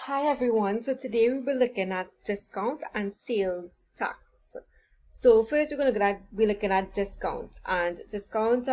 Hi everyone, so today we'll be looking at discount and sales tax. So first we're going to be looking at discount, and discount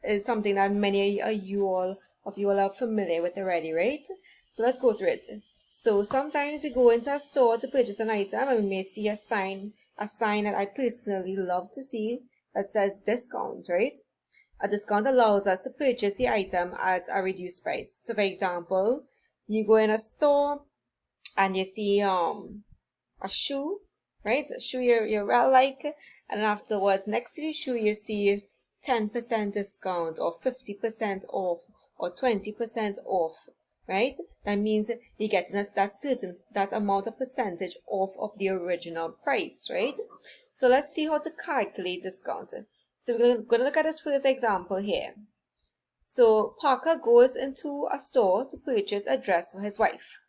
is something that many of you all are familiar with already, right? So let's go through it. So sometimes we go into a store to purchase an item and we may see a sign that I personally love to see that says discount, right? A discount allows us to purchase the item at a reduced price. So for example, you go in a store and you see a shoe, right? A shoe you well like, and afterwards next to the shoe you see 10% discount or 50% off or 20% off, right? That means you're getting that amount of percentage off of the original price, right? So let's see how to calculate discount. So we're going to look at this first example here. So Parker goes into a store to purchase a dress for his wife.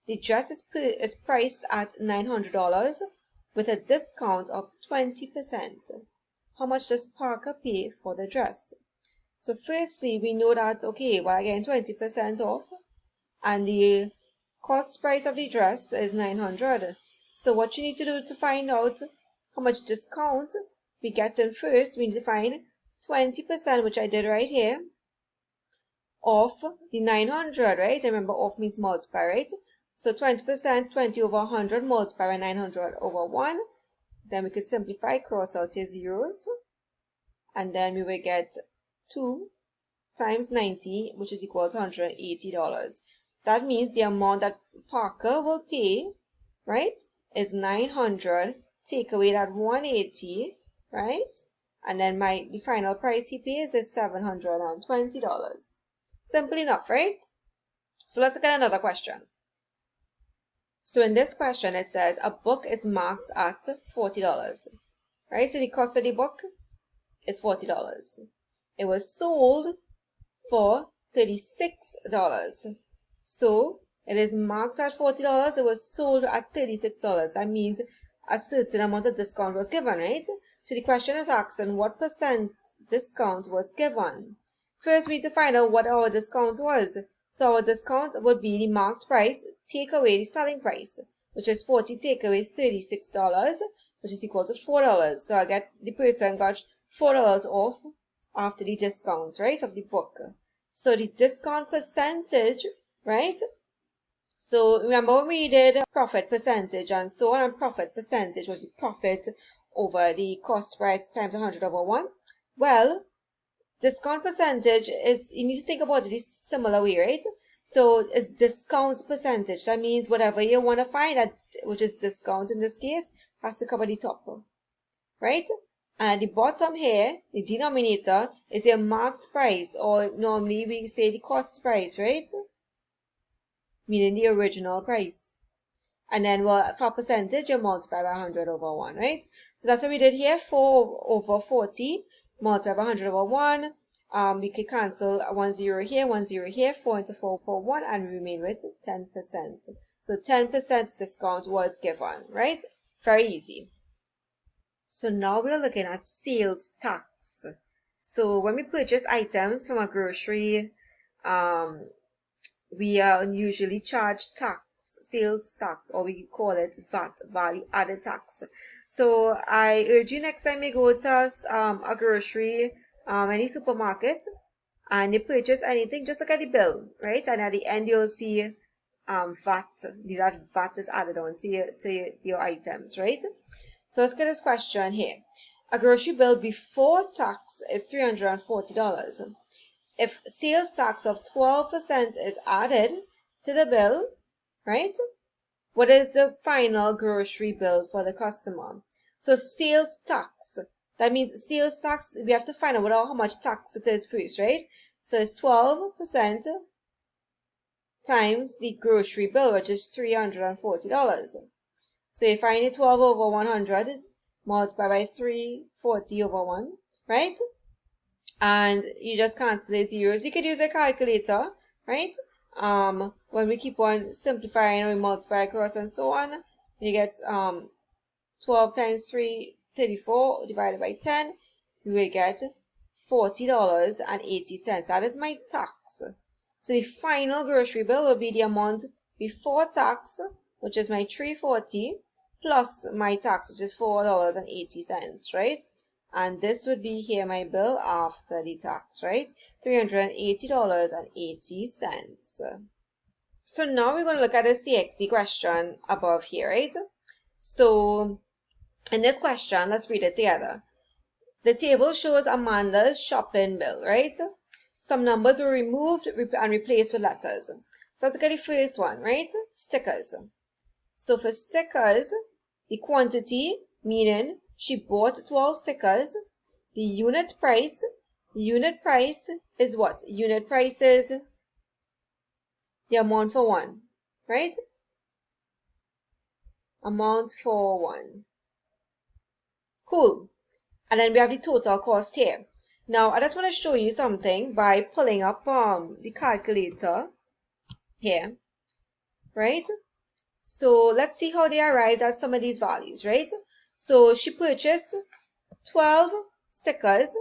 The dress is priced at $900 with a discount of 20%. How much does Parker pay for the dress? So firstly, we know that, okay, we're getting 20% off and the cost price of the dress is 900. So what you need to do to find out how much discount we get in first, we need to find 20%, which I did right here, of the 900, right? Remember, off means multiply, right? So 20%, 20 over 100 multiplied by 900 over 1. Then we could simplify, cross out your zeros. And then we will get 2 times 90, which is equal to $180. That means the amount that Parker will pay, right, is 900. Take away that 180, right? And then the final price he pays is $720. Simple enough, right? So let's look at another question. So in this question, it says a book is marked at $40, right? So the cost of the book is $40. It was sold for $36. So it is marked at $40. It was sold at $36. That means a certain amount of discount was given, right? So the question is asking what percent discount was given. First, we need to find out what our discount was. So our discount would be the marked price, take away the selling price, which is 40, take away $36, which is equal to $4. So the person got $4 off after the discount, right, of the book. So the discount percentage, right? So remember when we did profit percentage and so on, and profit percentage was the profit over the cost price times 100 over 1. Well, discount percentage is, you need to think about it a similar way, right? So it's discount percentage. That means whatever you want to find, which is discount in this case, has to cover the top, right? And at the bottom here, the denominator is your marked price, or normally we say the cost price, right? Meaning the original price. And then, well, for percentage, you multiply by 100 over 1, right? So that's what we did here, 4 over 40, multiply by 100 over 1. We could cancel 1 0 here, 1 0 here, 4 into 4 for 1, and we remain with 10%. So 10% discount was given, right? Very easy. So now we're looking at sales tax. So when we purchase items from a grocery, we are usually charged sales tax, or we call it VAT, value added tax. So I urge you, next time you go to a grocery, any supermarket, and you purchase anything, just look at the bill, right? And at the end you'll see VAT. That VAT is added on to your items, right? So let's get this question here. A grocery bill before tax is $340. If sales tax of 12% is added to the bill, right? What is the final grocery bill for the customer? So sales tax, that means sales tax, we have to find out how much tax it is first, right? So it's 12% times the grocery bill, which is $340. So you find it 12 over 100, multiply by 340 over 1, right? And you just cancel the zeros. You could use a calculator, right? When we keep on simplifying and we multiply across and so on, you get 12 times 3, 34 divided by 10, you will get $40.80. That is my tax. So the final grocery bill will be the amount before tax, which is my $340, plus my tax, which is $4.80, right? And this would be here my bill after the tax, right? $380.80. So now we're going to look at a CXC question above here, right? So in this question, let's read it together. The table shows Amanda's shopping bill, right? Some numbers were removed and replaced with letters. So let's look at the first one, right? Stickers. So for stickers, the quantity, meaning she bought 12 stickers. The unit price is what? Unit price is the amount for one, right? Amount for one. Cool. And then we have the total cost here. Now, I just want to show you something by pulling up the calculator here, right? So let's see how they arrived at some of these values, right? So she purchased 12 stickers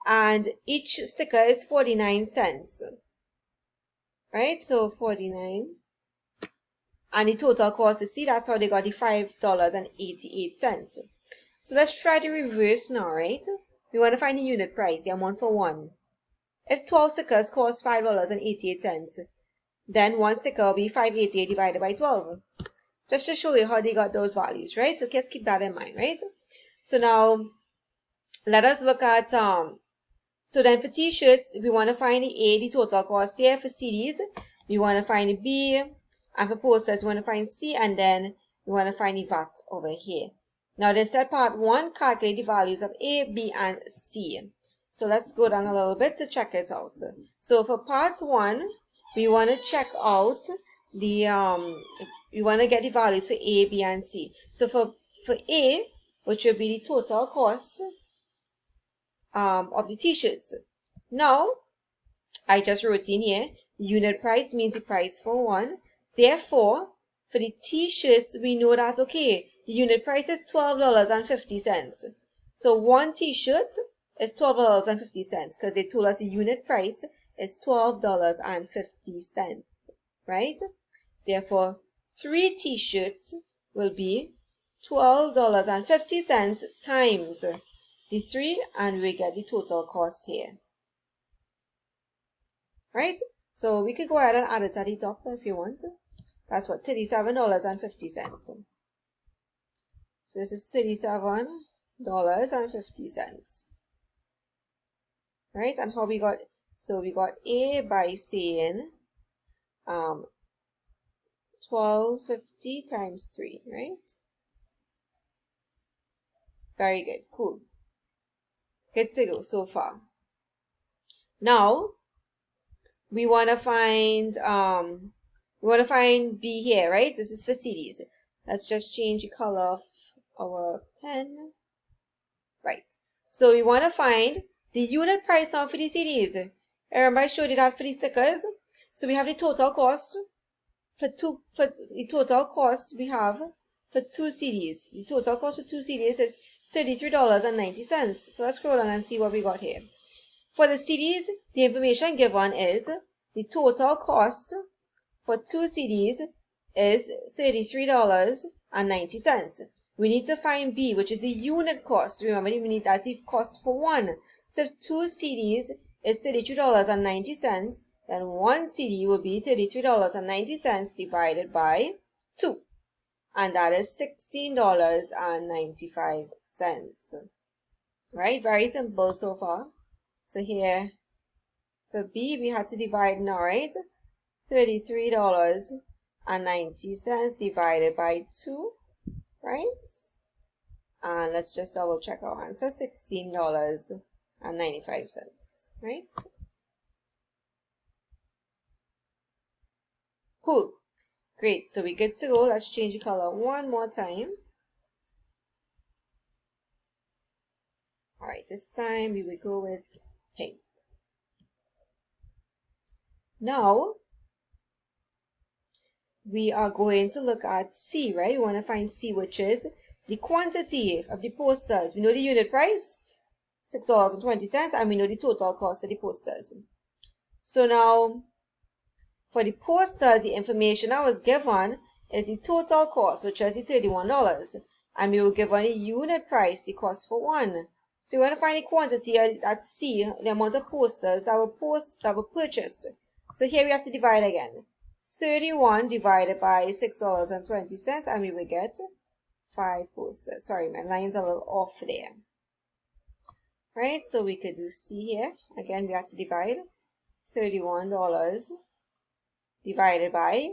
and each sticker is 49 cents, right? So 49. And the total cost, you see, that's how they got the $5.88. So let's try the reverse now, right? We want to find the unit price, the amount for one. If 12 stickers cost $5.88, then one sticker will be $5.88 divided by 12. Just to show you how they got those values, right? So just keep that in mind, right? So now, let us look at, so then for t-shirts, we want to find the A, the total cost here. For CDs, we want to find the B. And for posters, we want to find C. And then we want to find the VAT over here. Now, they said part 1, calculate the values of A, B, and C. So let's go down a little bit to check it out. So for part 1, we want to check out the, we want to get the values for A, B, and C. So for A, which will be the total cost of the t-shirts. Now, I just wrote in here, unit price means the price for one. Therefore, for the t-shirts, we know that, okay, the unit price is $12.50. So one t-shirt is $12.50 because they told us the unit price is $12.50, right? Therefore, 3 t-shirts will be $12.50 times the 3, and we get the total cost here, right? So we could go ahead and add it at the top if you want. That's what, $37.50. So this is $37.50, right? And how we got, so we got A by saying 1250 times 3, right? Very good, cool. Good to go so far. Now we want to find B here, right? This is for CDs. Let's just change the color of our pen. Right. So we want to find the unit price now for the CDs. Remember I showed you that for the stickers. So we have the total cost for the total cost we have for 2 CDs. The total cost for 2 CDs is $33.90. So let's scroll down and see what we got here. For the CDs, the information given is the total cost for 2 CDs is $33.90. We need to find B, which is the unit cost. Remember, we need that's the cost for one. So if 2 CDs is $33.90, then 1 CD will be $33.90 divided by 2. And that is $16.95. Right? Very simple so far. So here, for B, we had to divide now, right? $33.90 divided by 2, right? And let's just double check our answer, $16.95, right? Cool. Great, so we're good to go. Let's change the color one more time. All right, this time we will go with pink. Now, we are going to look at C, right? We want to find C, which is the quantity of the posters. We know the unit price, $6.20, and we know the total cost of the posters. So now, For the posters, the information I was given is the total cost, which was the $31. And we were given a unit price, the cost for one. So we want to find the quantity at C, the amount of posters that were purchased. So here we have to divide again. 31 divided by $6.20, and we will get 5 posters. Sorry, my line's a little off there. Right, so we could do C here. Again, we have to divide $31 divided by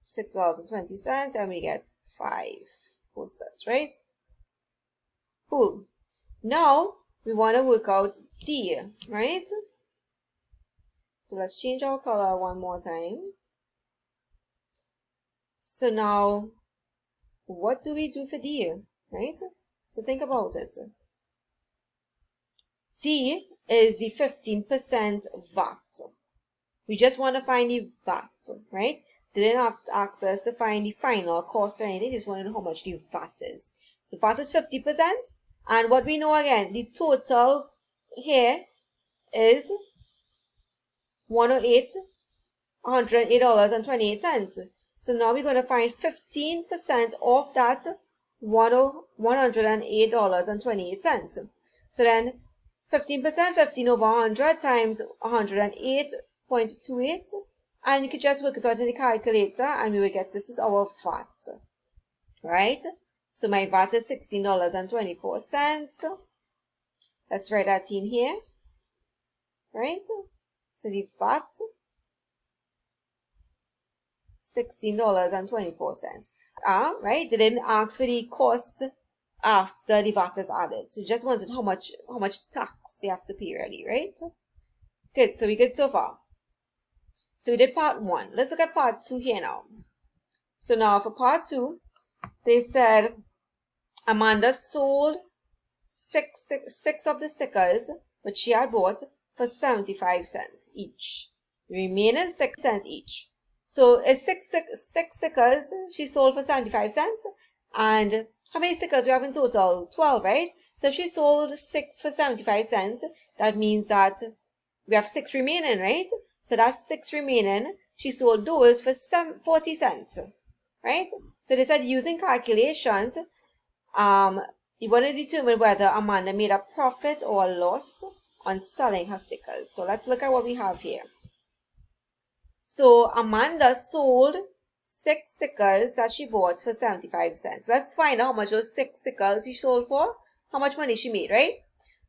$6.20, and we get 5 posters, right? Cool. Now we want to work out D, right? So let's change our color one more time. So now, what do we do for D, right? So think about it. D is the 15% VAT. We just want to find the VAT, right? They didn't have to ask us to find the final cost or anything. They just want to know how much the VAT is. So VAT is 50%. And what we know again, the total here is $108.28. So now we're going to find 15% of that $108.28. So then 15%, 15 over 100 times 108.28. And you could just work it out in the calculator and we will get this is our VAT. Right? So my VAT is $16.24. Let's write that in here. Right? So the VAT, $16.24. Right? They didn't ask for the cost after the VAT is added. So just wanted how much tax you have to pay really, right? Good, so we good so far. So we did part 1. Let's look at part 2 here now. So now for part 2, they said Amanda sold six of the stickers which she had bought for 75 cents each. The remaining 6 cents each. So it's six stickers she sold for 75 cents. And how many stickers we have in total? 12, right? So if she sold 6 for 75 cents, that means that we have 6 remaining, right? So that's 6 remaining. She sold those for 40 cents, right? So they said using calculations, you want to determine whether Amanda made a profit or a loss on selling her stickers. So let's look at what we have here. So Amanda sold 6 stickers that she bought for 75 cents. Let's find out how much those 6 stickers she sold for, how much money she made, right?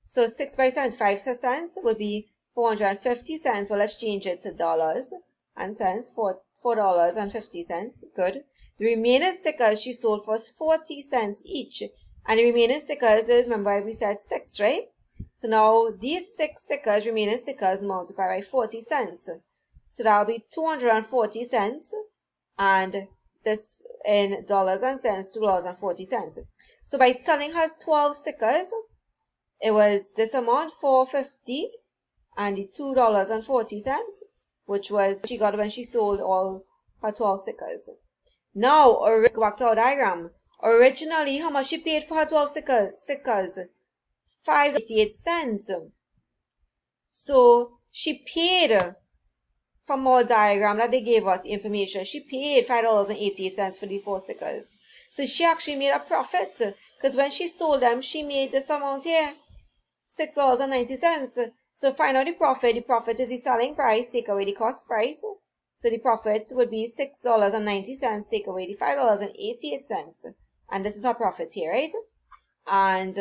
So 6 by 75 cents would be 450 cents. Well, let's change it to dollars and cents, $4.50. Good. The remaining stickers she sold for 40 cents each. And the remaining stickers is, remember we said 6, right? So now these 6 stickers, remaining stickers, multiply by 40 cents. So that'll be 240 cents. And this in dollars and cents, $2.40. So by selling her 12 stickers, it was this amount, $4.50, and the $2.40, which was she got when she sold all her 12 stickers. Now, let's go back to our diagram. Originally, how much she paid for her 12 stickers? $5.88. So she paid, from our diagram that they gave us information, she paid $5.88 for the 4 stickers. So she actually made a profit, because when she sold them, she made this amount here, $6.90. So find out the profit. The profit is the selling price, take away the cost price. So the profit would be $6.90, take away the $5.88. And this is her profit here, right? And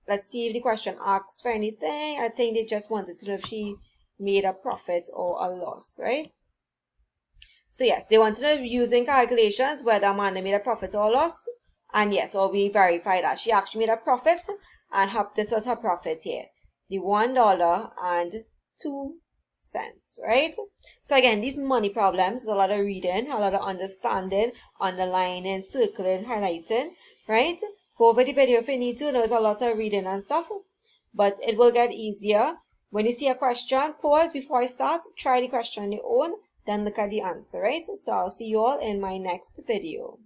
let's see if the question asks for anything. I think they just wanted to know if she made a profit or a loss, right? So yes, they wanted to know using calculations whether Amanda made a profit or a loss. And yes, well, we verified that she actually made a profit, and this was her profit here, the $1.02, right? So again, these money problems is a lot of reading, a lot of understanding, underlining, circling, highlighting, right? Go over the video if you need to. There's a lot of reading and stuff, but it will get easier. When you see a question, pause before I start, try the question on your own, then look at the answer, right? So I'll see you all in my next video.